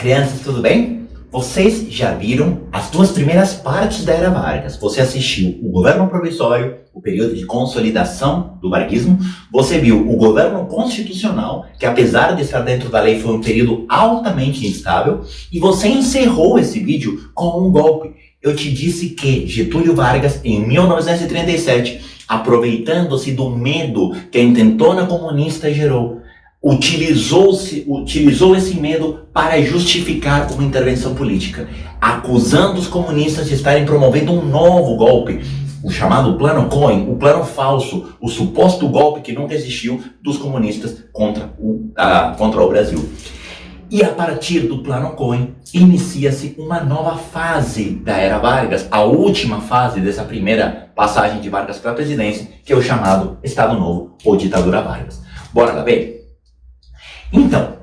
crianças, tudo bem? Vocês já viram as duas primeiras partes da Era Vargas. Você assistiu o governo provisório, o período de consolidação do varguismo. Você viu o governo constitucional, que apesar de estar dentro da lei foi um período altamente instável. E você encerrou esse vídeo com um golpe. Eu te disse que Getúlio Vargas, em 1937, aproveitando-se do medo que a intentona comunista gerou, utilizou esse medo para justificar uma intervenção política, acusando os comunistas de estarem promovendo um novo golpe, o chamado Plano Cohen, o plano falso, o suposto golpe que nunca existiu dos comunistas contra o Brasil. E a partir do Plano Cohen, inicia-se uma nova fase da Era Vargas, a última fase dessa primeira passagem de Vargas para a presidência, que é o chamado Estado Novo ou Ditadura Vargas. Bora lá ver? Então,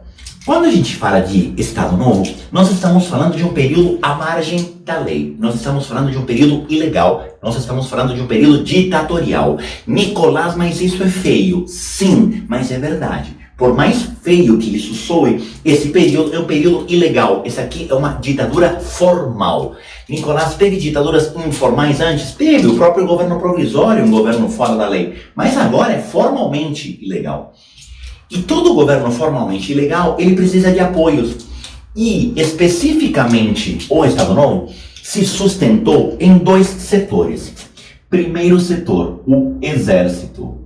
quando a gente fala de Estado Novo, nós estamos falando de um período à margem da lei. Nós estamos falando de um período ilegal. Nós estamos falando de um período ditatorial. Nicolás, mas isso é feio. Sim, mas é verdade. Por mais feio que isso soe, esse período é um período ilegal. Esse aqui é uma ditadura formal. Nicolás, teve ditaduras informais antes? Teve, o próprio governo provisório, um governo fora da lei. Mas agora é formalmente ilegal. E todo governo formalmente ilegal, ele precisa de apoios. E, especificamente, o Estado Novo se sustentou em dois setores. Primeiro setor, o Exército.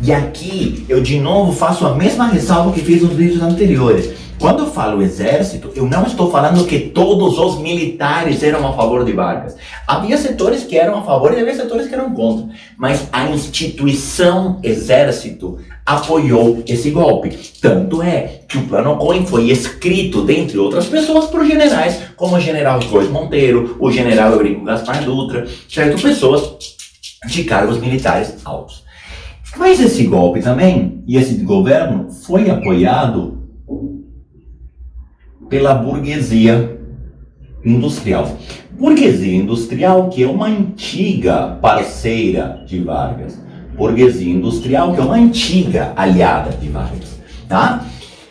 E aqui, eu de novo faço a mesma ressalva que fiz nos vídeos anteriores. Quando eu falo exército, eu não estou falando que todos os militares eram a favor de Vargas. Havia setores que eram a favor e havia setores que eram contra. Mas a instituição exército apoiou esse golpe. Tanto é que o Plano Cohen foi escrito, dentre outras pessoas, por generais como o general Jorge Monteiro, o general Eurico Gaspar Dutra, certo? Pessoas de cargos militares altos. Mas esse golpe também, e esse governo, foi apoiado pela burguesia industrial. Burguesia industrial, que é uma antiga parceira de Vargas. Burguesia industrial, que é uma antiga aliada de Vargas. Tá?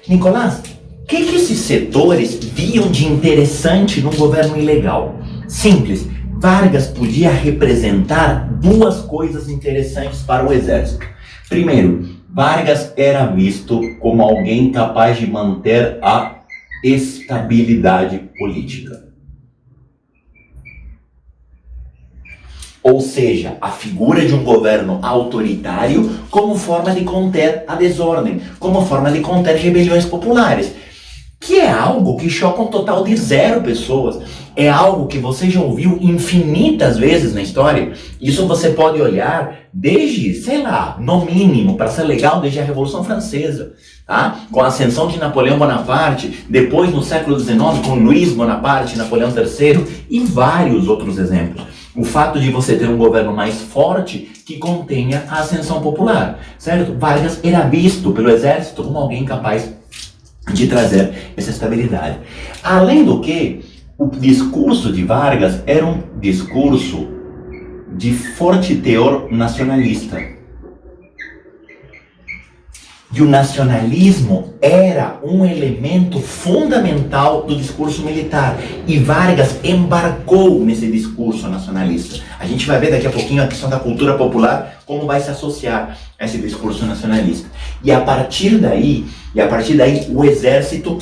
Nicolás, o que esses setores viam de interessante no governo ilegal? Simples. Vargas podia representar duas coisas interessantes para o exército. Primeiro, Vargas era visto como alguém capaz de manter a estabilidade política. Ou seja, a figura de um governo autoritário como forma de conter a desordem, como forma de conter rebeliões populares. Que é algo que choca um total de 0 pessoas. É algo que você já ouviu infinitas vezes na história. Isso você pode olhar desde, sei lá, no mínimo, para ser legal, desde a Revolução Francesa. Tá? Com a ascensão de Napoleão Bonaparte, depois no século XIX com Luís Bonaparte, Napoleão III e vários outros exemplos. O fato de você ter um governo mais forte que contenha a ascensão popular, certo? Vargas era visto pelo exército como alguém capaz de trazer essa estabilidade. Além do que, o discurso de Vargas era um discurso de forte teor nacionalista. E o nacionalismo era um elemento fundamental do discurso militar. E Vargas embarcou nesse discurso nacionalista. A gente vai ver daqui a pouquinho a questão da cultura popular, como vai se associar a esse discurso nacionalista. E a partir daí, o exército,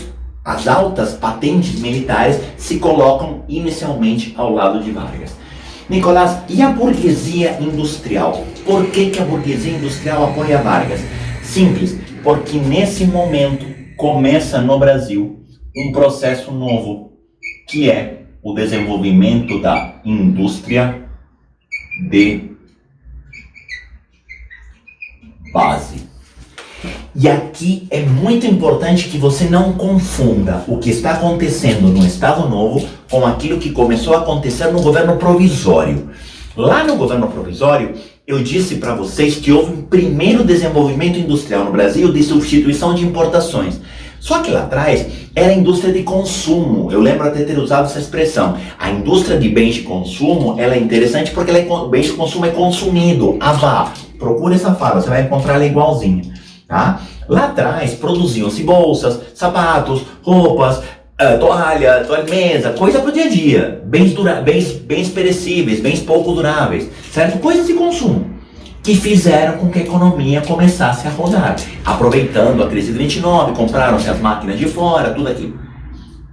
as altas patentes militares, se colocam inicialmente ao lado de Vargas. Nicolás, e a burguesia industrial? Por que a burguesia industrial apoia Vargas? Simples, porque nesse momento começa no Brasil um processo novo, que é o desenvolvimento da indústria de base. E aqui é muito importante que você não confunda o que está acontecendo no Estado Novo com aquilo que começou a acontecer no governo provisório. Lá no governo provisório, eu disse para vocês que houve um primeiro desenvolvimento industrial no Brasil de substituição de importações. Só que lá atrás era a indústria de consumo. Eu lembro até ter usado essa expressão. A indústria de bens de consumo, ela é interessante porque o bem de consumo é consumido. Ah vá, procura essa fala, você vai encontrar ela igualzinha. tá? Lá atrás produziam-se bolsas, sapatos, roupas, toalha de mesa, coisa pro dia a dia, bens perecíveis, bens pouco duráveis, certo? Coisas de consumo que fizeram com que a economia começasse a rodar. Aproveitando a crise de 29, compraram-se as máquinas de fora, tudo aquilo.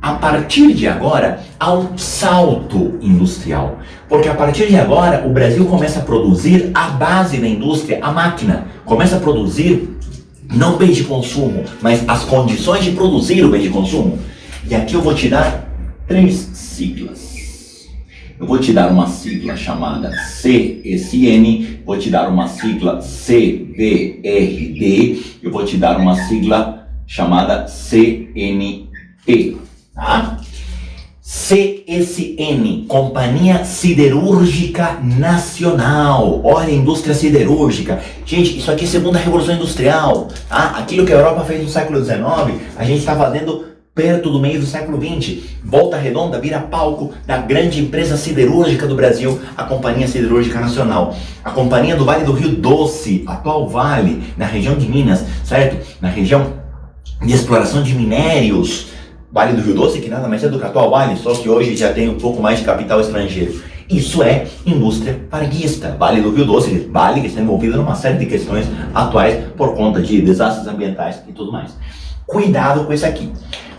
A partir de agora, há um salto industrial. Porque a partir de agora, o Brasil começa a produzir a base da indústria, a máquina. Começa a produzir, não bens de consumo, mas as condições de produzir o bem de consumo. E aqui eu vou te dar 3 siglas. Eu vou te dar uma sigla chamada CSN, vou te dar uma sigla CBRD, eu vou te dar uma sigla chamada CNP, tá? CSN, Companhia Siderúrgica Nacional. Olha a indústria siderúrgica. Gente, isso aqui é a segunda revolução industrial, tá? Aquilo que a Europa fez no século XIX, a gente está fazendo perto do meio do século XX. Volta Redonda vira palco da grande empresa siderúrgica do Brasil, a Companhia Siderúrgica Nacional. A Companhia do Vale do Rio Doce, atual Vale, na região de Minas, certo? Na região de exploração de minérios. Vale do Rio Doce, que nada mais é do que a atual Vale, só que hoje já tem um pouco mais de capital estrangeiro. Isso é indústria varguista. Vale do Rio Doce, Vale que está envolvida numa série de questões atuais por conta de desastres ambientais e tudo mais. Cuidado com isso aqui.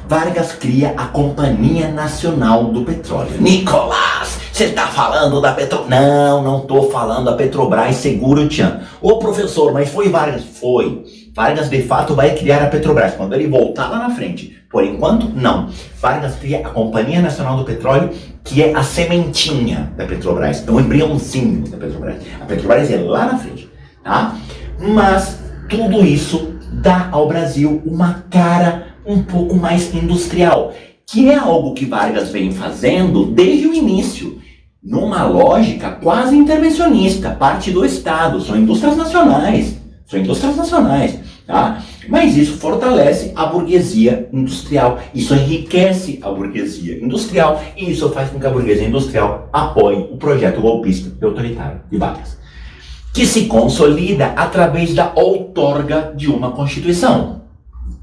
Vargas cria a Companhia Nacional do Petróleo. Nicolás, você está falando da Petrobras? Não estou falando da Petrobras, segura o tchan. Ô professor, mas foi Vargas? Foi. Vargas de fato vai criar a Petrobras quando ele voltar lá na frente. Por enquanto, não. Vargas cria a Companhia Nacional do Petróleo, que é a sementinha da Petrobras. É um embriãozinho da Petrobras. A Petrobras é lá na frente, tá? Mas tudo isso dá ao Brasil uma cara um pouco mais industrial, que é algo que Vargas vem fazendo desde o início, numa lógica quase intervencionista, parte do Estado, são indústrias nacionais, tá? Mas isso fortalece a burguesia industrial, isso enriquece a burguesia industrial, e isso faz com que a burguesia industrial apoie o projeto golpista e autoritário de Vargas, que se consolida através da outorga de uma Constituição.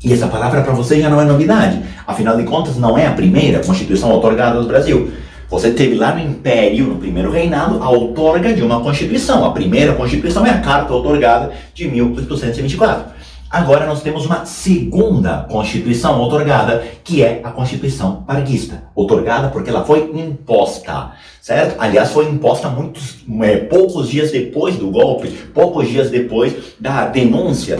E essa palavra para você já não é novidade. Afinal de contas, não é a primeira Constituição outorgada do Brasil. Você teve lá no Império, no primeiro reinado, a outorga de uma Constituição. A primeira Constituição é a Carta outorgada de 1824. Agora nós temos uma segunda Constituição outorgada, que é a Constituição varguista. Outorgada porque ela foi imposta, certo? Aliás, foi imposta poucos dias depois do golpe, poucos dias depois da denúncia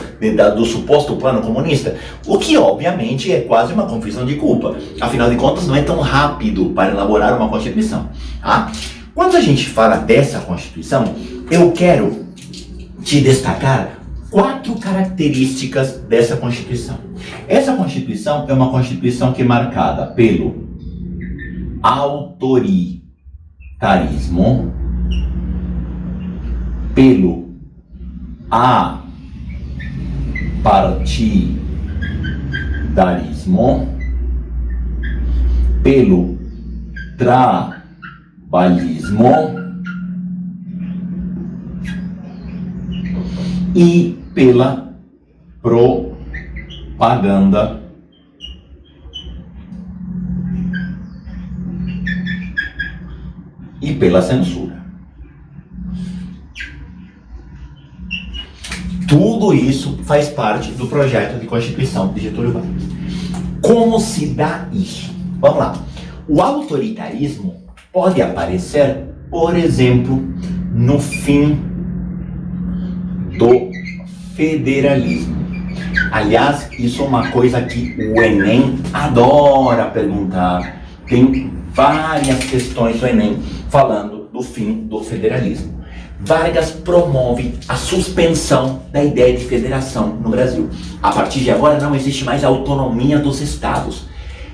do suposto plano comunista. O que, obviamente, é quase uma confissão de culpa. Afinal de contas, não é tão rápido para elaborar uma Constituição, tá? Quando a gente fala dessa Constituição, eu quero te destacar 4 características dessa Constituição. Essa Constituição é uma Constituição que é marcada pelo autoritarismo, pelo apartidarismo, pelo trabalhismo e pela propaganda e pela censura. Tudo isso faz parte do projeto de Constituição de Getúlio Vargas. Como se dá isso? Vamos lá. O autoritarismo pode aparecer, por exemplo, no fim do federalismo. Aliás, isso é uma coisa que o Enem adora perguntar. Tem várias questões do Enem falando do fim do federalismo. Vargas promove a suspensão da ideia de federação no Brasil. A partir de agora não existe mais a autonomia dos estados.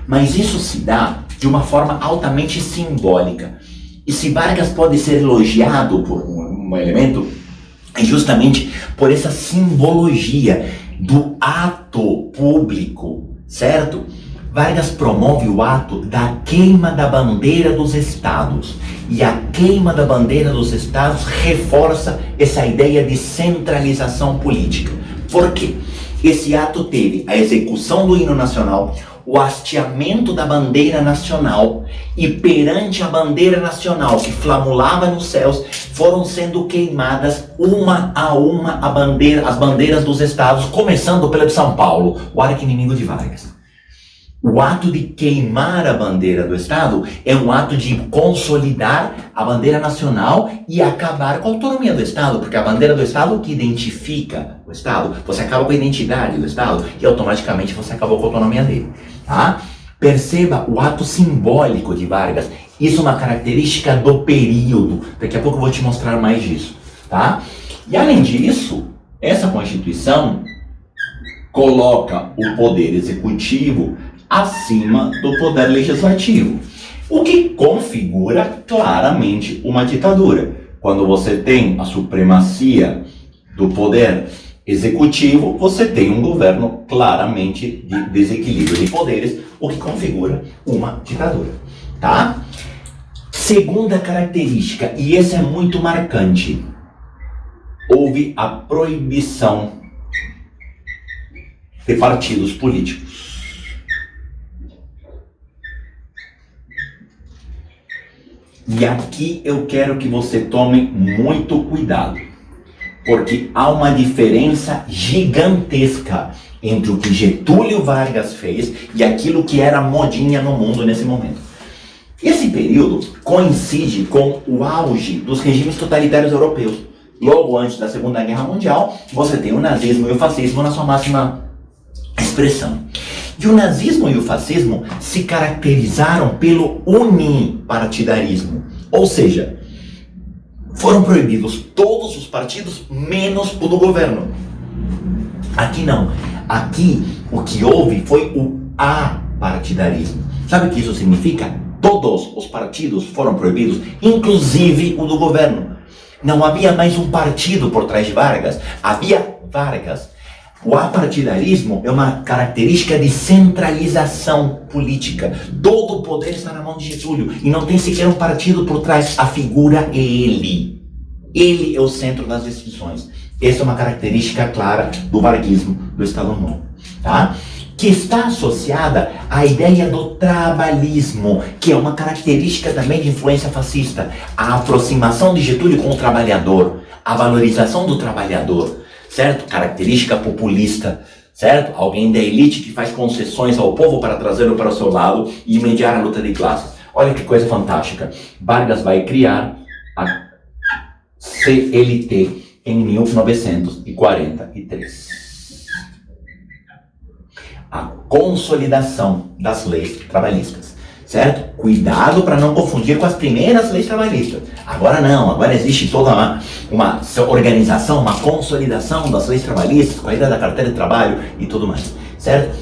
Mas isso se dá de uma forma altamente simbólica. E se Vargas pode ser elogiado por um elemento, é justamente por essa simbologia do ato público, certo? Vargas promove o ato da queima da bandeira dos estados. E a queima da bandeira dos estados reforça essa ideia de centralização política. Por quê? Esse ato teve a execução do hino nacional, o hasteamento da bandeira nacional, e perante a bandeira nacional que flamulava nos céus, foram sendo queimadas uma a uma as bandeiras dos estados, começando pela de São Paulo, o arqui-inimigo de Vargas. O ato de queimar a bandeira do estado é um ato de consolidar a bandeira nacional e acabar com a autonomia do estado, porque a bandeira do estado que identifica o estado, você acaba com a identidade do estado e automaticamente você acabou com a autonomia dele, tá? Perceba o ato simbólico de Vargas. Isso é uma característica do período. Daqui a pouco eu vou te mostrar mais disso, tá? E além disso, essa Constituição coloca o poder executivo acima do poder legislativo, o que configura claramente uma ditadura. Quando você tem a supremacia do poder executivo, você tem um governo claramente de desequilíbrio de poderes, o que configura uma ditadura, tá? Segunda característica, e essa é muito marcante, houve a proibição de partidos políticos. E aqui eu quero que você tome muito cuidado, porque há uma diferença gigantesca entre o que Getúlio Vargas fez e aquilo que era modinha no mundo nesse momento. Esse período coincide com o auge dos regimes totalitários europeus. Logo antes da Segunda Guerra Mundial, você tem o nazismo e o fascismo na sua máxima expressão. E o nazismo e o fascismo se caracterizaram pelo unipartidarismo, ou seja, foram proibidos todos os partidos menos o do governo. Aqui não. Aqui o que houve foi o apartidarismo. Sabe o que isso significa? Todos os partidos foram proibidos, inclusive o do governo. Não havia mais um partido por trás de Vargas, havia Vargas. O apartidarismo é uma característica de centralização política. Todo o poder está na mão de Getúlio e não tem sequer um partido por trás. A figura é ele. Ele é o centro das decisões. Essa é uma característica clara do varguismo, do Estado Novo, tá? Que está associada à ideia do trabalhismo, que é uma característica também de influência fascista. A aproximação de Getúlio com o trabalhador, a valorização do trabalhador, certo? Característica populista, certo? Alguém da elite que faz concessões ao povo para trazê-lo para o seu lado e mediar a luta de classes. Olha que coisa fantástica. Vargas vai criar a CLT em 1943. A consolidação das leis trabalhistas, certo? Cuidado para não confundir com as primeiras leis trabalhistas. Agora não, agora existe toda uma organização, uma consolidação das leis trabalhistas, com a ideia da carteira de trabalho e tudo mais, certo?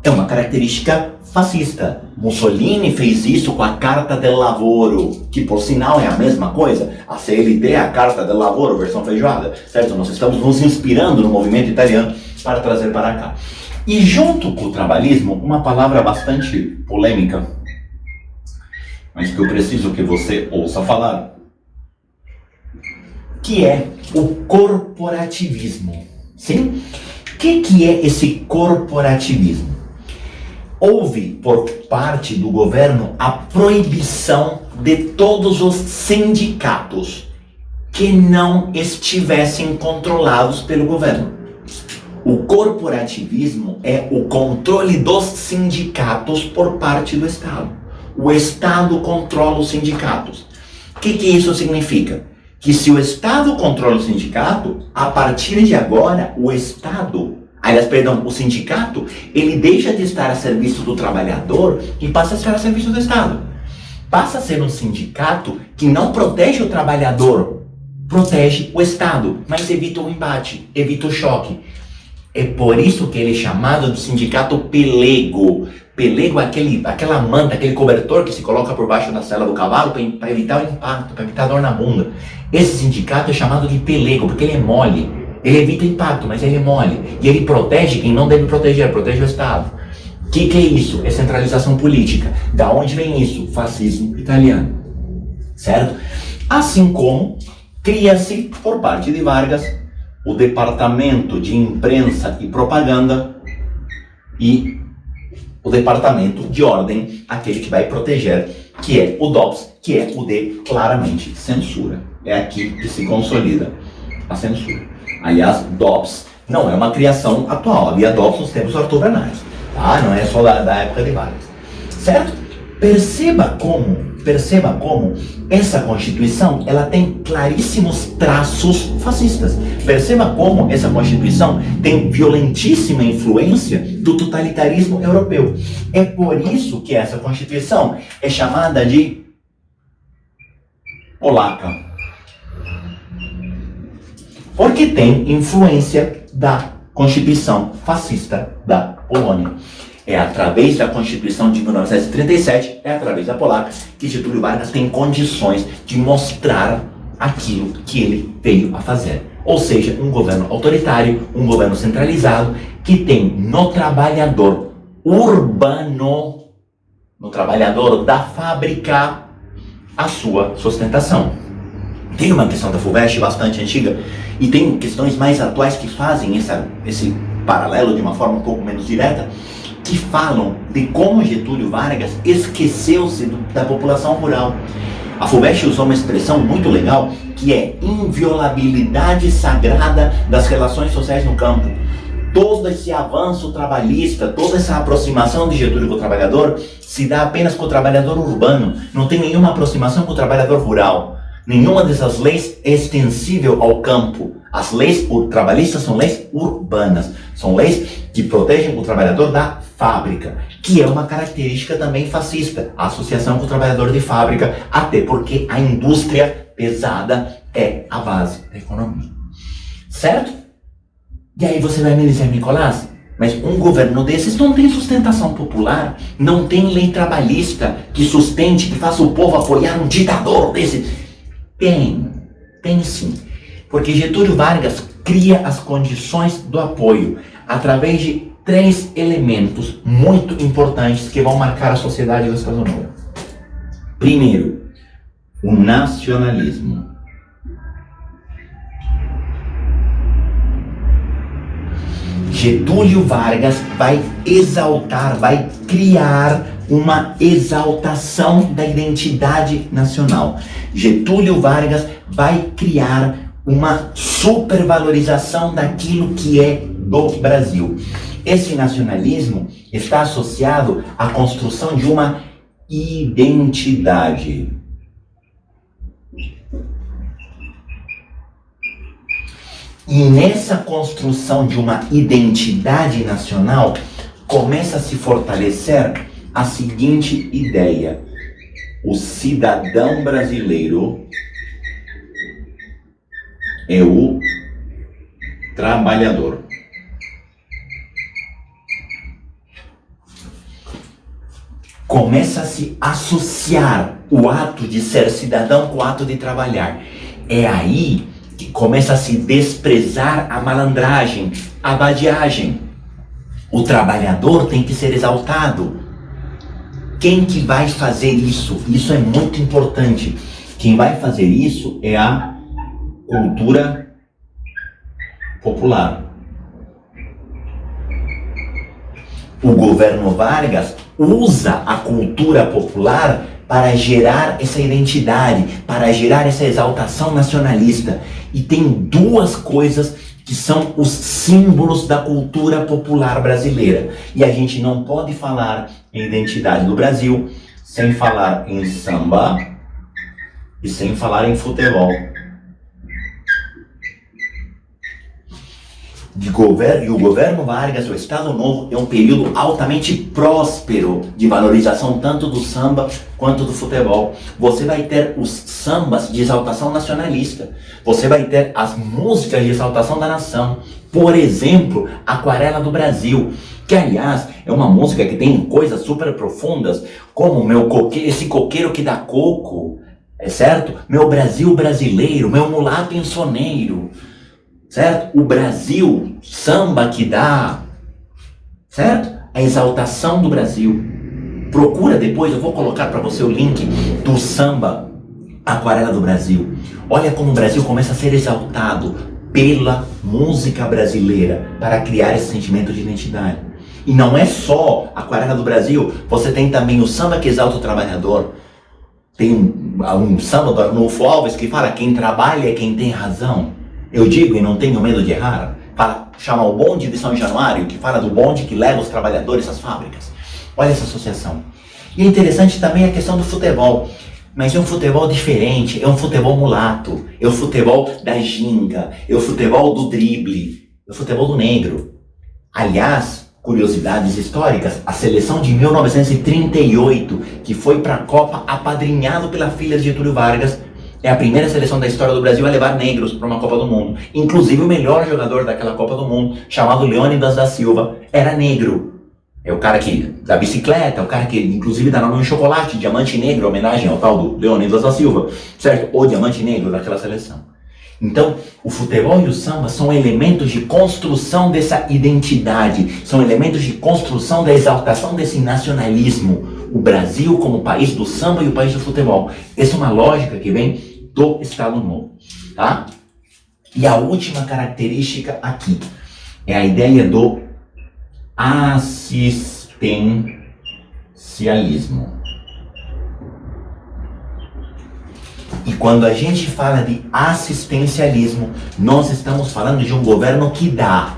É uma característica fascista. Mussolini fez isso com a Carta del Lavoro, que por sinal é a mesma coisa. A CLT é a Carta del Lavoro, versão feijoada, certo? Nós estamos nos inspirando no movimento italiano para trazer para cá. E junto com o trabalhismo, uma palavra bastante polêmica, mas que eu preciso que você ouça falar, que é o corporativismo. Sim? O que é esse corporativismo? Houve, por parte do governo, a proibição de todos os sindicatos que não estivessem controlados pelo governo. O corporativismo é o controle dos sindicatos por parte do Estado. O Estado controla os sindicatos. O que isso significa? Que se o Estado controla o sindicato, a partir de agora, o sindicato, ele deixa de estar a serviço do trabalhador e passa a estar a serviço do Estado. Passa a ser um sindicato que não protege o trabalhador, protege o Estado, mas evita o embate, evita o choque. É por isso que ele é chamado de sindicato pelego. Pelego é aquela manta, aquele cobertor que se coloca por baixo da sela do cavalo para evitar o impacto, para evitar a dor na bunda. Esse sindicato é chamado de pelego, porque ele é mole. Ele evita impacto, mas ele é mole. E ele protege quem não deve proteger, protege o Estado. O que é isso? É centralização política. Da onde vem isso? Fascismo italiano. Certo? Assim como cria-se, por parte de Vargas, o Departamento de Imprensa e Propaganda e o Departamento de Ordem, aquele que vai proteger, que é o DOPS, que é o de claramente censura. É aqui que se consolida a censura. Aliás, DOPS não é uma criação atual, havia DOPS nos tempos arturanais, tá? Não é só da época de Vargas, certo? Perceba como essa Constituição ela tem claríssimos traços fascistas. Perceba como essa Constituição tem violentíssima influência do totalitarismo europeu. É por isso que essa Constituição é chamada de polaca. Porque tem influência da Constituição fascista da Polônia. É através da Constituição de 1937, é através da polaca, que Getúlio Vargas tem condições de mostrar aquilo que ele veio a fazer. Ou seja, um governo autoritário, um governo centralizado, que tem no trabalhador urbano, no trabalhador da fábrica, a sua sustentação. Tem uma questão da FUVEST bastante antiga, e tem questões mais atuais que fazem esse paralelo de uma forma um pouco menos direta, que falam de como Getúlio Vargas esqueceu-se da população rural. A FUVEST usou uma expressão muito legal, que é inviolabilidade sagrada das relações sociais no campo. Todo esse avanço trabalhista, toda essa aproximação de Getúlio com o trabalhador, se dá apenas com o trabalhador urbano, não tem nenhuma aproximação com o trabalhador rural. Nenhuma dessas leis é extensível ao campo. As leis trabalhistas são leis urbanas, são leis que protegem o trabalhador da fábrica, que é uma característica também fascista, a associação com o trabalhador de fábrica, até porque a indústria pesada é a base da economia. Certo? E aí você vai me dizer, Nicolás, mas um governo desses não tem sustentação popular, não tem lei trabalhista que sustente, que faça o povo apoiar um ditador desse. Tem sim. Porque Getúlio Vargas cria as condições do apoio através de 3 elementos muito importantes que vão marcar a sociedade gastronomia. Primeiro, o nacionalismo. Getúlio Vargas vai exaltar, vai criar uma exaltação da identidade nacional. Getúlio Vargas vai criar uma supervalorização daquilo que é do Brasil. Esse nacionalismo está associado à construção de uma identidade. E nessa construção de uma identidade nacional, começa a se fortalecer a seguinte ideia: o cidadão brasileiro é o trabalhador. Começa a se associar o ato de ser cidadão com o ato de trabalhar. É aí que começa a se desprezar a malandragem, a vadiagem. O trabalhador tem que ser exaltado. Quem que vai fazer isso? Isso é muito importante. Quem vai fazer isso é a cultura popular. O governo Vargas usa a cultura popular para gerar essa identidade, para gerar essa exaltação nacionalista. E tem 2 coisas que são os símbolos da cultura popular brasileira. E a gente não pode falar em identidade do Brasil sem falar em samba e sem falar em futebol. E o governo Vargas, o Estado Novo, é um período altamente próspero de valorização tanto do samba quanto do futebol. Você vai ter os sambas de exaltação nacionalista. Você vai ter as músicas de exaltação da nação. Por exemplo, Aquarela do Brasil, que aliás é uma música que tem coisas super profundas, como esse coqueiro que dá coco, é certo? Meu Brasil brasileiro, meu mulato insoneiro. Certo? O Brasil, samba que dá, certo? A exaltação do Brasil. Procura depois, eu vou colocar para você o link do samba Aquarela do Brasil. Olha como o Brasil começa a ser exaltado pela música brasileira para criar esse sentimento de identidade. E não é só a Aquarela do Brasil, você tem também o samba que exalta o trabalhador. Tem um samba do Arnulfo Alves que fala: quem trabalha é quem tem razão. Eu digo e não tenho medo de errar. Chama o bonde de São Januário, que fala do bonde que leva os trabalhadores às fábricas. Olha essa associação. E é interessante também a questão do futebol. Mas é um futebol diferente, é um futebol mulato, é o futebol da ginga, é o futebol do drible, é o futebol do negro. Aliás, curiosidades históricas, a seleção de 1938, que foi para a Copa apadrinhado pela filha de Getúlio Vargas, é a primeira seleção da história do Brasil a levar negros para uma Copa do Mundo. Inclusive o melhor jogador daquela Copa do Mundo, chamado Leônidas da Silva, era negro. É o cara da bicicleta, o cara que inclusive dá nome a um chocolate, Diamante Negro, em homenagem ao tal do Leônidas da Silva, certo? O Diamante Negro daquela seleção. Então, o futebol e o samba são elementos de construção dessa identidade, são elementos de construção da exaltação desse nacionalismo. O Brasil como país do samba e o país do futebol. Essa é uma lógica que vem do Estado Novo, tá? E a última característica aqui é a ideia do assistencialismo. E quando a gente fala de assistencialismo, nós estamos falando de um governo que dá.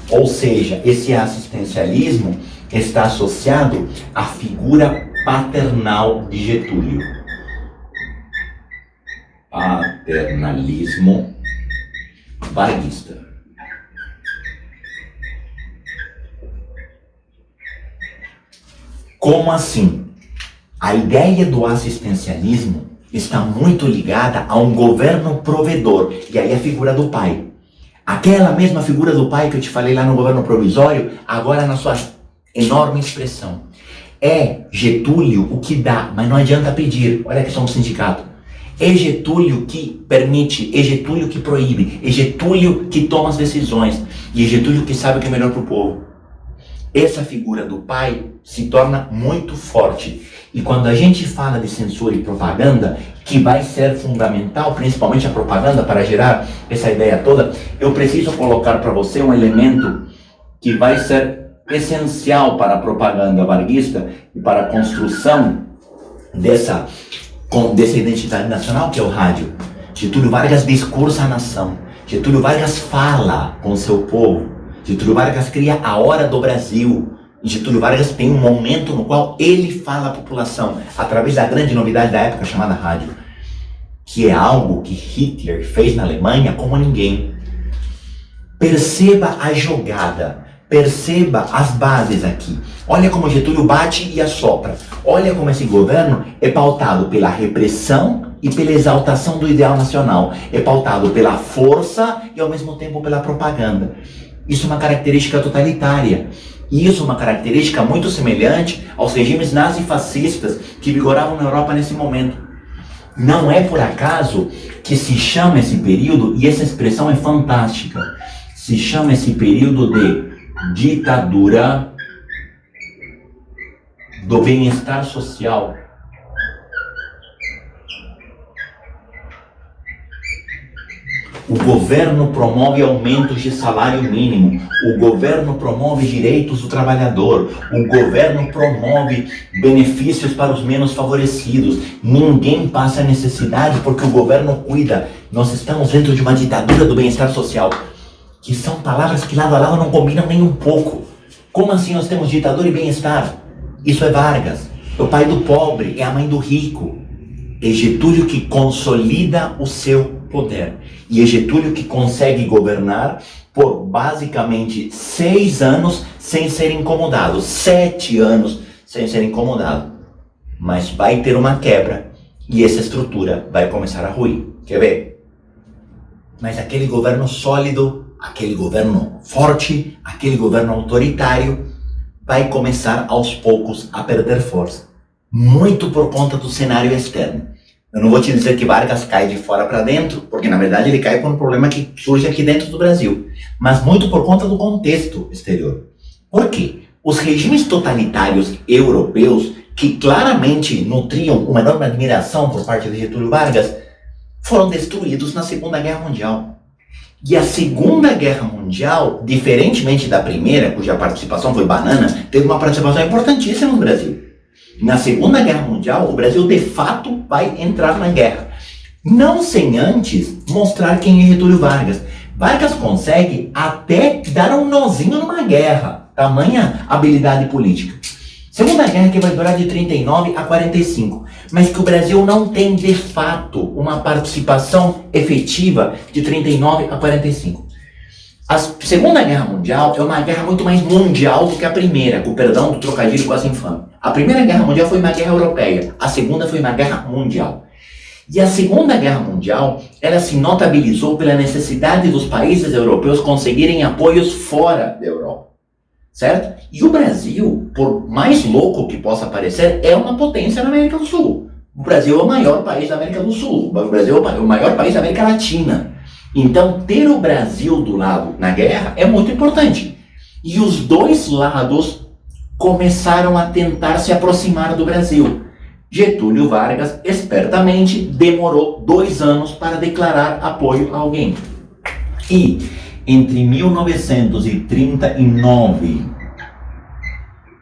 Ou seja, esse assistencialismo está associado à figura paternal de Getúlio. Paternalismo varguista. Como assim? A ideia do assistencialismo está muito ligada a um governo provedor, e aí a figura do pai. Aquela mesma figura do pai que eu te falei lá no governo provisório, agora na sua enorme expressão. É Getúlio o que dá, mas não adianta pedir. Olha a questão do sindicato. É Getúlio que permite, é Getúlio que proíbe, é Getúlio que toma as decisões, e é Getúlio que sabe o que é melhor para o povo. Essa figura do pai se torna muito forte. E quando a gente fala de censura e propaganda, que vai ser fundamental, principalmente a propaganda, para gerar essa ideia toda, eu preciso colocar para você um elemento que vai ser essencial para a propaganda varguista e para a construção dessa identidade nacional, que é o rádio. Getúlio Vargas discursa a nação. Getúlio Vargas fala com o seu povo. Getúlio Vargas cria a Hora do Brasil. E Getúlio Vargas tem um momento no qual ele fala à população, através da grande novidade da época chamada rádio, que é algo que Hitler fez na Alemanha como ninguém. Perceba a jogada, perceba as bases aqui. Olha como Getúlio bate e assopra. Olha como esse governo é pautado pela repressão e pela exaltação do ideal nacional. É pautado pela força e ao mesmo tempo pela propaganda. Isso é uma característica totalitária. E isso é uma característica muito semelhante aos regimes nazifascistas que vigoravam na Europa nesse momento. Não é por acaso que se chama esse período, e essa expressão é fantástica, se chama esse período de ditadura do bem-estar social. O governo promove aumentos de salário mínimo, o governo promove direitos do trabalhador, o governo promove benefícios para os menos favorecidos. Ninguém passa necessidade porque o governo cuida. Nós estamos dentro de uma ditadura do bem-estar social, que são palavras que lado a lado não combinam nem um pouco. Como assim nós temos ditadura e bem-estar? Isso é Vargas, é o pai do pobre, é a mãe do rico. É Getúlio que consolida o seu poder. E é Getúlio que consegue governar por basicamente 6 anos sem ser incomodado. 7 anos sem ser incomodado. Mas vai ter uma quebra e essa estrutura vai começar a ruir. Quer ver? Mas aquele governo sólido, aquele governo forte, aquele governo autoritário vai começar aos poucos a perder força. Muito por conta do cenário externo. Eu não vou te dizer que Vargas cai de fora para dentro, porque na verdade ele cai por um problema que surge aqui dentro do Brasil, mas muito por conta do contexto exterior. Por quê? Os regimes totalitários europeus, que claramente nutriam uma enorme admiração por parte de Getúlio Vargas, foram destruídos na Segunda Guerra Mundial. E a Segunda Guerra Mundial, diferentemente da primeira, cuja participação foi banana, teve uma participação importantíssima no Brasil. Na Segunda Guerra Mundial, o Brasil de fato vai entrar na guerra. Não sem antes mostrar quem é Getúlio Vargas. Vargas consegue até dar um nozinho numa guerra. Tamanha habilidade política. Segunda Guerra que vai durar de 39 a 45. Mas que o Brasil não tem de fato uma participação efetiva de 39 a 45. A Segunda Guerra Mundial é uma guerra muito mais mundial do que a primeira, com o perdão do trocadilho quase infame. A Primeira Guerra Mundial foi uma guerra europeia, a segunda foi uma guerra mundial. E a Segunda Guerra Mundial, ela se notabilizou pela necessidade dos países europeus conseguirem apoios fora da Europa, certo? E o Brasil, por mais louco que possa parecer, é uma potência na América do Sul. O Brasil é o maior país da América do Sul, o Brasil é o maior país da América Latina. Então, ter o Brasil do lado na guerra é muito importante. E os dois lados começaram a tentar se aproximar do Brasil. Getúlio Vargas, espertamente, demorou 2 anos para declarar apoio a alguém. E, entre 1939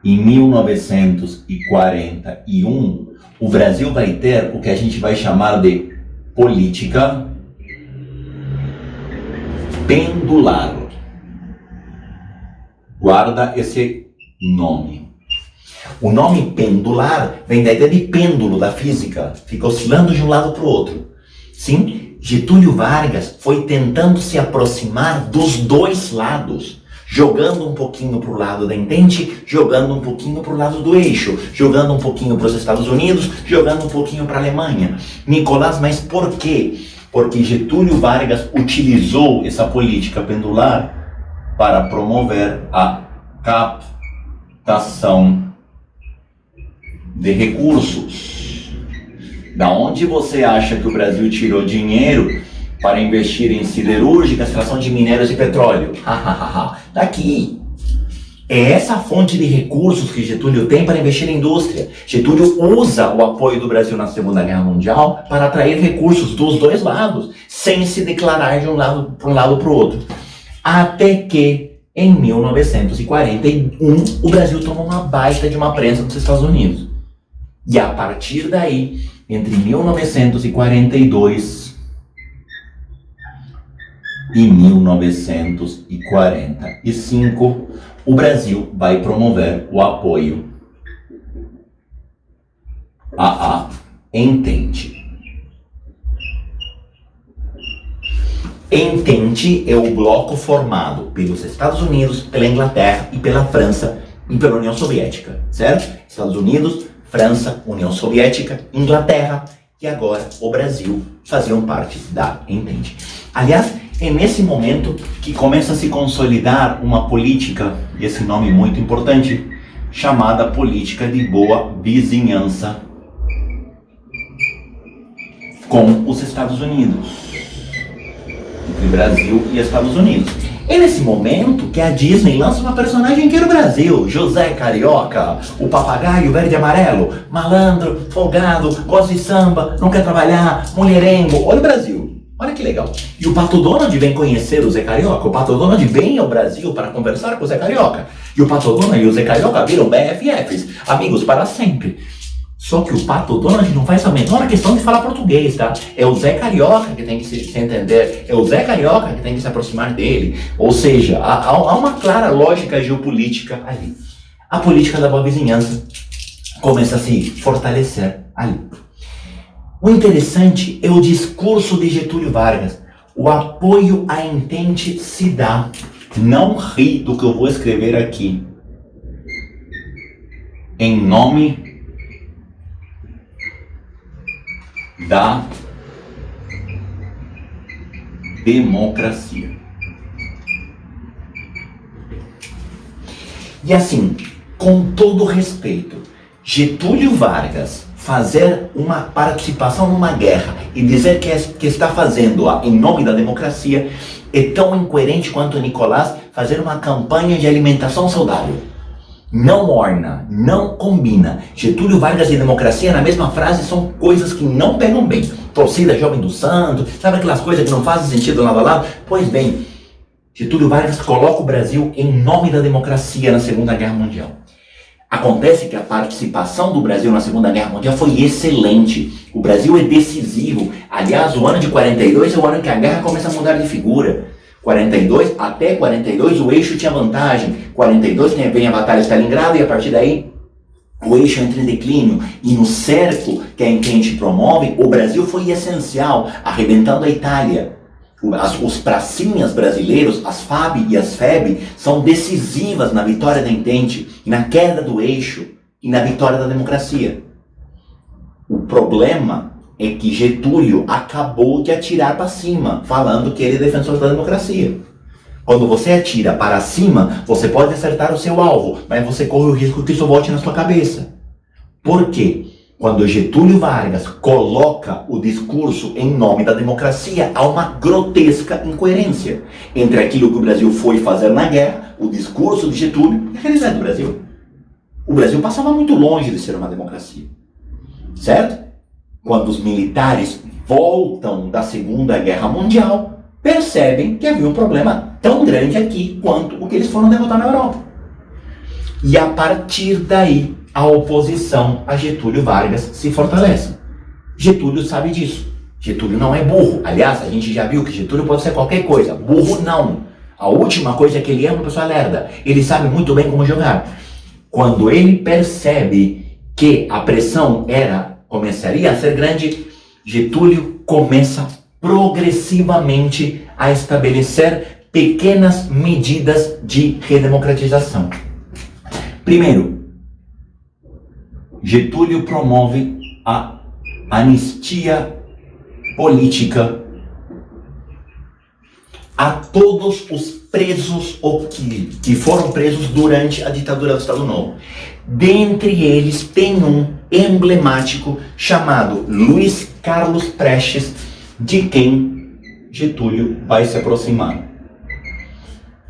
e 1941, o Brasil vai ter o que a gente vai chamar de política pendular. Guarda esse nome. O nome pendular vem da ideia de pêndulo da física, fica oscilando de um lado para o outro. Sim, Getúlio Vargas foi tentando se aproximar dos dois lados, jogando um pouquinho para o lado da Entente, jogando um pouquinho para o lado do eixo, jogando um pouquinho para os Estados Unidos, jogando um pouquinho para a Alemanha. Nicolás, mas por quê? Porque Getúlio Vargas utilizou essa política pendular para promover a captação de recursos. Da onde você acha que o Brasil tirou dinheiro para investir em siderúrgica, extração de minérios e petróleo? Daqui. É essa fonte de recursos que Getúlio tem para investir em indústria. Getúlio usa o apoio do Brasil na Segunda Guerra Mundial para atrair recursos dos dois lados, sem se declarar de um lado para o outro. Até que, em 1941, o Brasil tomou uma baita de uma prensa dos Estados Unidos. E a partir daí, entre 1942 e 1945, o Brasil vai promover o apoio à Entente. Entente é o bloco formado pelos Estados Unidos, pela Inglaterra e pela França e pela União Soviética, certo? Estados Unidos, França, União Soviética, Inglaterra e agora o Brasil faziam parte da Entente. Aliás, é nesse momento que começa a se consolidar uma política, e esse nome muito importante, chamada política de boa vizinhança com os Estados Unidos, entre Brasil e Estados Unidos. É nesse momento que a Disney lança uma personagem que era o Brasil, José Carioca, o papagaio verde e amarelo, malandro, folgado, gosta de samba, não quer trabalhar, mulherengo. Olha o Brasil. Olha que legal. E o Pato Donald vem conhecer o Zé Carioca. O Pato Donald vem ao Brasil para conversar com o Zé Carioca. E o Pato Donald e o Zé Carioca viram BFFs, amigos para sempre. Só que o Pato Donald não faz a menor questão de falar português, tá? É o Zé Carioca que tem que se entender. É o Zé Carioca que tem que se aproximar dele. Ou seja, há uma clara lógica geopolítica ali. A política da boa vizinhança começa a se fortalecer ali. O interessante é o discurso de Getúlio Vargas. O apoio à Entente se dá. Não ri do que eu vou escrever aqui. Em nome da democracia. E assim, com todo respeito, Getúlio Vargas fazer uma participação numa guerra e dizer que está fazendo-a em nome da democracia é tão incoerente quanto Nicolás fazer uma campanha de alimentação saudável. não orna, não combina. Getúlio Vargas e democracia na mesma frase são coisas que não pegam bem. Torcida Jovem do Santo, sabe aquelas coisas que não fazem sentido lado a lado? Pois bem, Getúlio Vargas coloca o Brasil em nome da democracia na Segunda Guerra Mundial. Acontece que a participação do Brasil na Segunda Guerra Mundial foi excelente. O Brasil é decisivo. Aliás, o ano de 42 é o ano que a guerra começa a mudar de figura. 42, até 42 o eixo tinha vantagem. 42 vem a Batalha de Stalingrado e a partir daí o eixo entra em declínio. E no cerco que a gente promove, o Brasil foi essencial, arrebentando a Itália. Os pracinhas brasileiros, as FAB e as FEB, são decisivas na vitória da Entente, na queda do eixo e na vitória da democracia. O problema é que Getúlio acabou de atirar para cima, falando que ele é defensor da democracia. Quando você atira para cima, você pode acertar o seu alvo, mas você corre o risco que isso volte na sua cabeça. Por quê? Quando Getúlio Vargas coloca o discurso em nome da democracia, há uma grotesca incoerência entre aquilo que o Brasil foi fazer na guerra, o discurso de Getúlio, e a realidade do Brasil. O Brasil passava muito longe de ser uma democracia, certo? Quando os militares voltam da Segunda Guerra Mundial, percebem que havia um problema tão grande aqui quanto o que eles foram derrotar na Europa. E a partir daí, a oposição a Getúlio Vargas se fortalece. Getúlio sabe disso. Getúlio não é burro. Aliás, a gente já viu que Getúlio pode ser qualquer coisa. Burro não. A última coisa que ele é uma pessoa lerda. Ele sabe muito bem como jogar. Quando ele percebe que a pressão começaria a ser grande, Getúlio começa progressivamente a estabelecer pequenas medidas de redemocratização. Primeiro, Getúlio promove a anistia política a todos os presos que foram presos durante a ditadura do Estado Novo. Dentre eles tem um emblemático chamado Luiz Carlos Prestes, de quem Getúlio vai se aproximar.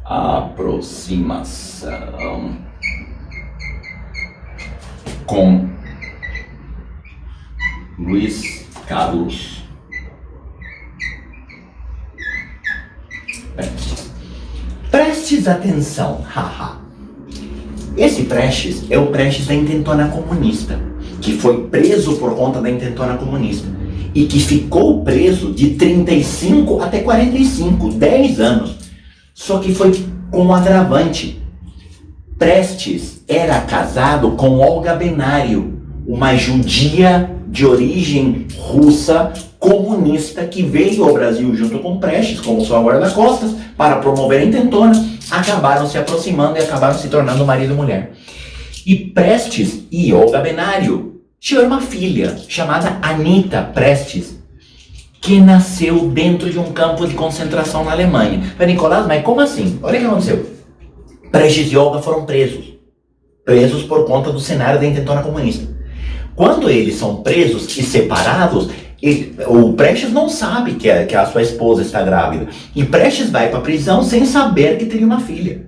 Aproximação com Luiz Carlos Prestes. Prestes atenção, haha. Esse Prestes é o Prestes da Intentona Comunista, que foi preso por conta da Intentona Comunista e que ficou preso de 35 até 45, 10 anos. Só que foi com um agravante. Prestes era casado com Olga Benário, uma judia de origem russa comunista que veio ao Brasil junto com Prestes, como sua guarda-costas, para promover a Intentona. Acabaram se aproximando e acabaram se tornando marido e mulher. E Prestes e Olga Benário tiveram uma filha chamada Anita Prestes, que nasceu dentro de um campo de concentração na Alemanha. Mas Nicolás, mas como assim? Olha o que aconteceu. Prestes e Olga foram presos por conta do cenário da Intentona Comunista. Quando eles são presos e separados, o Prestes não sabe que a sua esposa está grávida. E Prestes vai para a prisão sem saber que teria uma filha.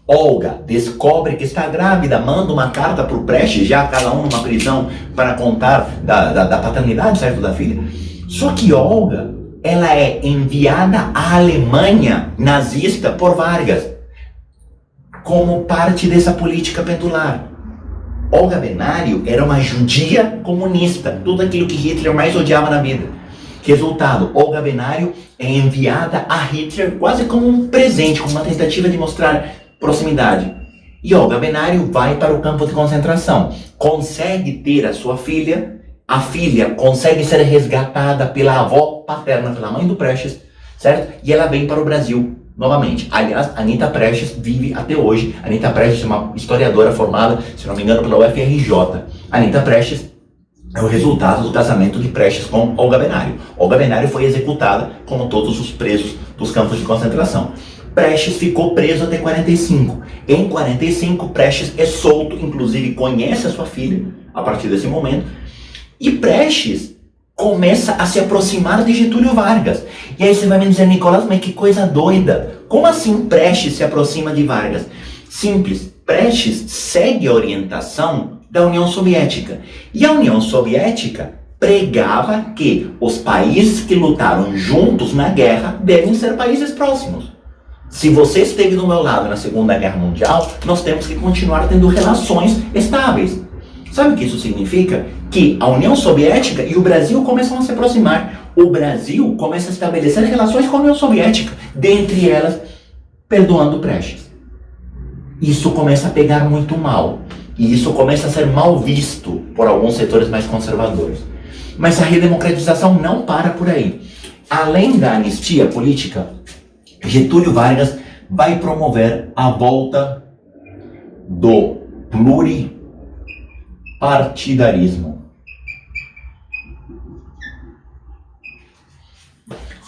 Olga descobre que está grávida, manda uma carta para o Prestes, já cada um numa prisão, para contar da paternidade, certo, da filha. Só que Olga, ela é enviada à Alemanha nazista por Vargas, como parte dessa política pendular. Olga Benário era uma judia comunista, tudo aquilo que Hitler mais odiava na vida. Resultado, Olga Benário é enviada a Hitler quase como um presente, como uma tentativa de mostrar proximidade. E Olga Benário vai para o campo de concentração, consegue ter a sua filha, a filha consegue ser resgatada pela avó paterna, pela mãe do Prestes, certo? E ela vem para o Brasil novamente. Aliás, Anita Prestes vive até hoje. Anita Prestes é uma historiadora formada, se não me engano, pela UFRJ. Anita Prestes é o resultado do casamento de Prestes com Olga Benário. Olga Benário foi executada como todos os presos dos campos de concentração. Prestes ficou preso até 45. Em 45, Prestes é solto, inclusive conhece a sua filha a partir desse momento. E Prestes começa a se aproximar de Getúlio Vargas. E aí você vai me dizer, Nicolás, mas que coisa doida. Como assim Prestes se aproxima de Vargas? Simples. Prestes segue a orientação da União Soviética. E a União Soviética pregava que os países que lutaram juntos na guerra devem ser países próximos. Se você esteve do meu lado na Segunda Guerra Mundial, nós temos que continuar tendo relações estáveis. Sabe o que isso significa? Que a União Soviética e o Brasil começam a se aproximar. O Brasil começa a estabelecer relações com a União Soviética, dentre elas, perdoando Prestes. Isso começa a pegar muito mal. E isso começa a ser mal visto por alguns setores mais conservadores. Mas a redemocratização não para por aí. Além da anistia política, Getúlio Vargas vai promover a volta do pluripartidarismo.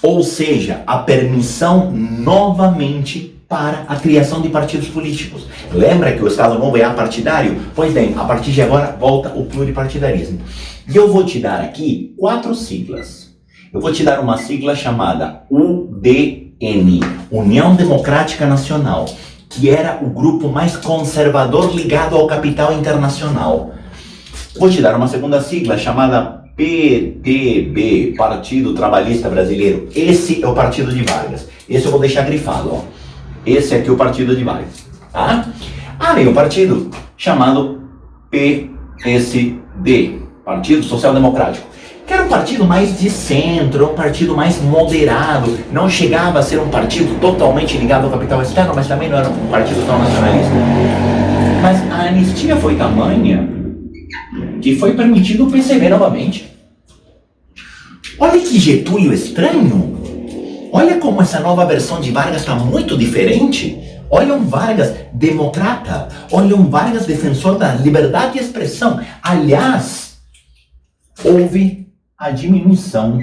Ou seja, a permissão novamente para a criação de partidos políticos. Lembra que o Estado Novo é apartidário? Pois bem, a partir de agora volta o pluripartidarismo. E eu vou te dar aqui 4 siglas. Eu vou te dar uma sigla chamada UDN, União Democrática Nacional, que era o grupo mais conservador ligado ao capital internacional. Vou te dar uma segunda sigla chamada PTB, Partido Trabalhista Brasileiro. Esse é o partido de Vargas. Esse eu vou deixar grifado, ó. Esse aqui é o partido de Vargas, tá? Vem o partido chamado PSD, Partido Social Democrático, que era um partido mais de centro, um partido mais moderado, não chegava a ser um partido totalmente ligado ao capital externo, mas também não era um partido tão nacionalista. Mas a anistia foi tamanha que foi permitido o PCB novamente. Olha que Getúlio estranho! Olha como essa nova versão de Vargas está muito diferente. Olha um Vargas democrata. Olha um Vargas defensor da liberdade de expressão. Aliás, houve a diminuição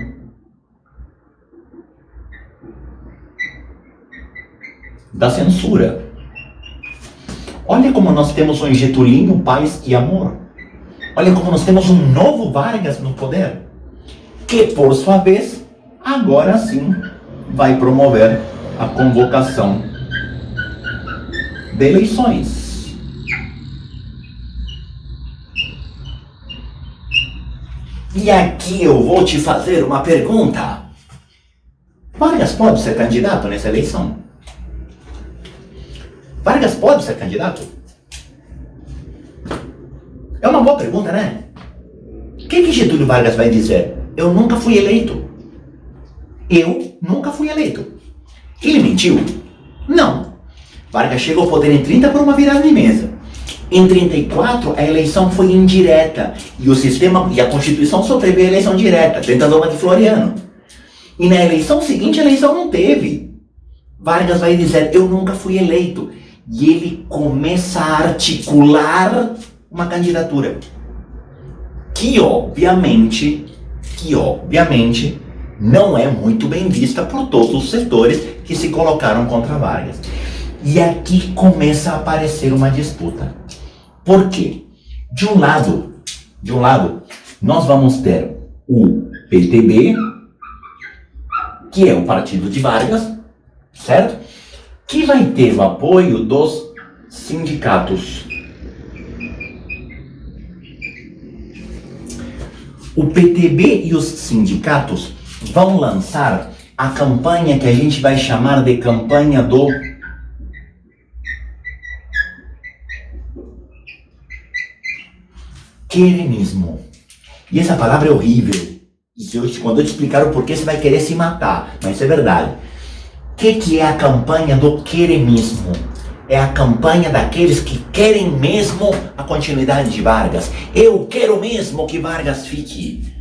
da censura. Olha como nós temos um Getulinho, paz e amor. Olha como nós temos um novo Vargas no poder, que por sua vez, agora sim, vai promover a convocação de eleições. E aqui eu vou te fazer uma pergunta. Vargas pode ser candidato nessa eleição? Vargas pode ser candidato? É uma boa pergunta, né? O que Getúlio Vargas vai dizer? Eu nunca fui eleito. Eu nunca fui eleito. Ele mentiu? Não. Vargas chegou ao poder em 30 por uma virada de mesa. Em 34, a eleição foi indireta. E o sistema e a Constituição só prevê a eleição direta, tentando uma de Floriano. E na eleição seguinte, a eleição não teve. Vargas vai dizer, eu nunca fui eleito. E ele começa a articular uma candidatura. Que obviamente, não é muito bem vista por todos os setores que se colocaram contra Vargas. E aqui começa a aparecer uma disputa. Por quê? De um lado, nós vamos ter o PTB, que é o partido de Vargas, certo? Que vai ter o apoio dos sindicatos. O PTB e os sindicatos vão lançar a campanha que a gente vai chamar de campanha do queremismo. E essa palavra é horrível. E quando eu te explicar o porquê, você vai querer se matar. Mas isso é verdade. O que é a campanha do queremismo? É a campanha daqueles que querem mesmo a continuidade de Vargas. Eu quero mesmo que Vargas fique.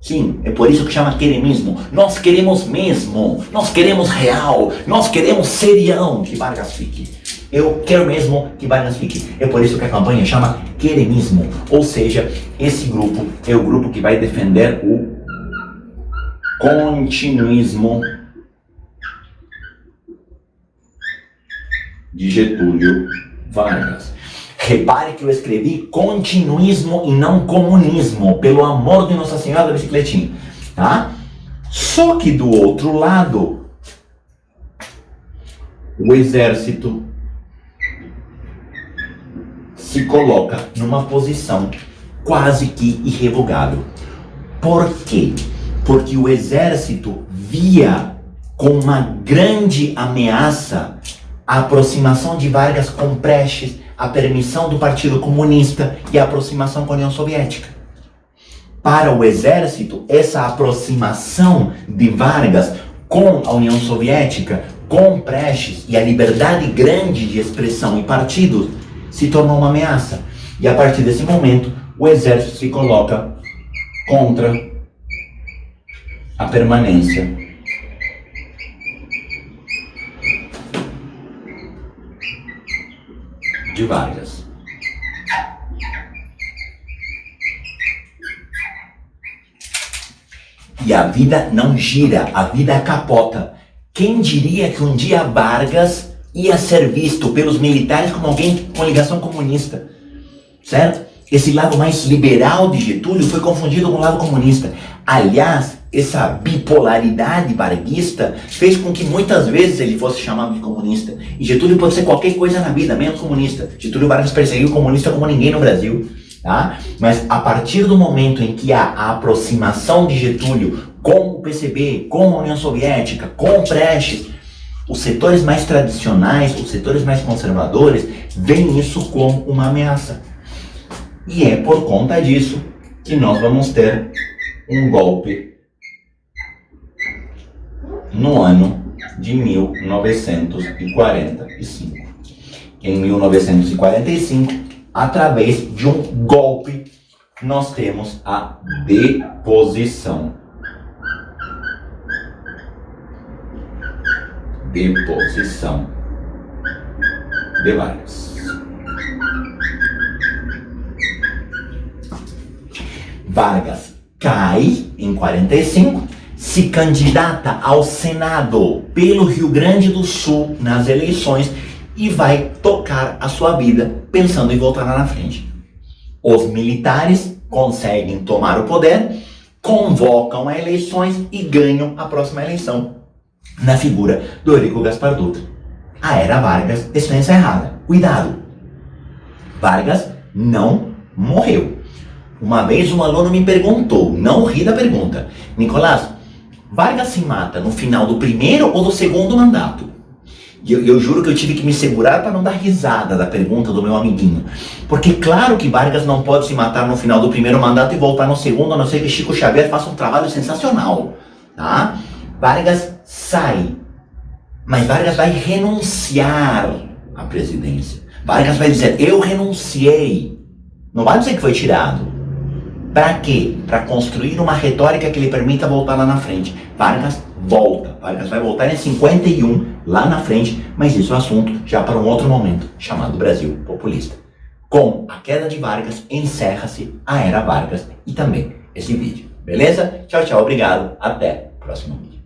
Sim, é por isso que chama queremismo. Nós queremos mesmo, nós queremos real, nós queremos serião que Vargas fique. Eu quero mesmo que Vargas fique. É por isso que a campanha chama queremismo. Ou seja, esse grupo é o grupo que vai defender o continuismo de Getúlio Vargas. Repare que eu escrevi continuismo e não comunismo, pelo amor de Nossa Senhora da Bicicletinha, tá? Só que do outro lado, o exército se coloca numa posição quase que irrevogável. Por quê? Porque o exército via com uma grande ameaça a aproximação de Vargas com Prestes, a permissão do Partido Comunista e a aproximação com a União Soviética. Para o exército, essa aproximação de Vargas com a União Soviética, com Prestes e a liberdade grande de expressão e partidos se tornou uma ameaça. E a partir desse momento, o exército se coloca contra a permanência de Vargas. E a vida não gira, a vida capota. Quem diria que um dia Vargas ia ser visto pelos militares como alguém com ligação comunista, certo? Esse lado mais liberal de Getúlio foi confundido com o lado comunista. Aliás, essa bipolaridade varguista fez com que muitas vezes ele fosse chamado de comunista. E Getúlio pode ser qualquer coisa na vida, menos comunista. Getúlio Vargas perseguiu o comunista como ninguém no Brasil. Tá? Mas a partir do momento em que há a aproximação de Getúlio com o PCB, com a União Soviética, com Prestes, os setores mais tradicionais, os setores mais conservadores, veem isso como uma ameaça. E é por conta disso que nós vamos ter um golpe no ano de 1945. Em 1945, através de um golpe, nós temos a deposição. Deposição de Vargas. Vargas cai em 45, se candidata ao Senado pelo Rio Grande do Sul nas eleições e vai tocar a sua vida pensando em voltar lá na frente. Os militares conseguem tomar o poder, convocam a eleições e ganham a próxima eleição na figura do Eurico Gaspar Dutra. A era Vargas está encerrada. Cuidado! Vargas não morreu. Uma vez um aluno me perguntou, não ri da pergunta: Nicolás, Vargas se mata no final do primeiro ou do segundo mandato? E eu juro que eu tive que me segurar para não dar risada da pergunta do meu amiguinho. Porque claro que Vargas não pode se matar no final do primeiro mandato e voltar no segundo, a não ser que Chico Xavier faça um trabalho sensacional. Tá? Vargas sai. Mas Vargas vai renunciar à presidência. Vargas vai dizer: eu renunciei. Não vai dizer que foi tirado. Para quê? Para construir uma retórica que lhe permita voltar lá na frente. Vargas volta. Vargas vai voltar em 51, lá na frente, mas isso é assunto já para um outro momento, chamado Brasil Populista. Com a queda de Vargas, encerra-se a era Vargas e também esse vídeo. Beleza? Tchau, tchau, obrigado. Até o próximo vídeo.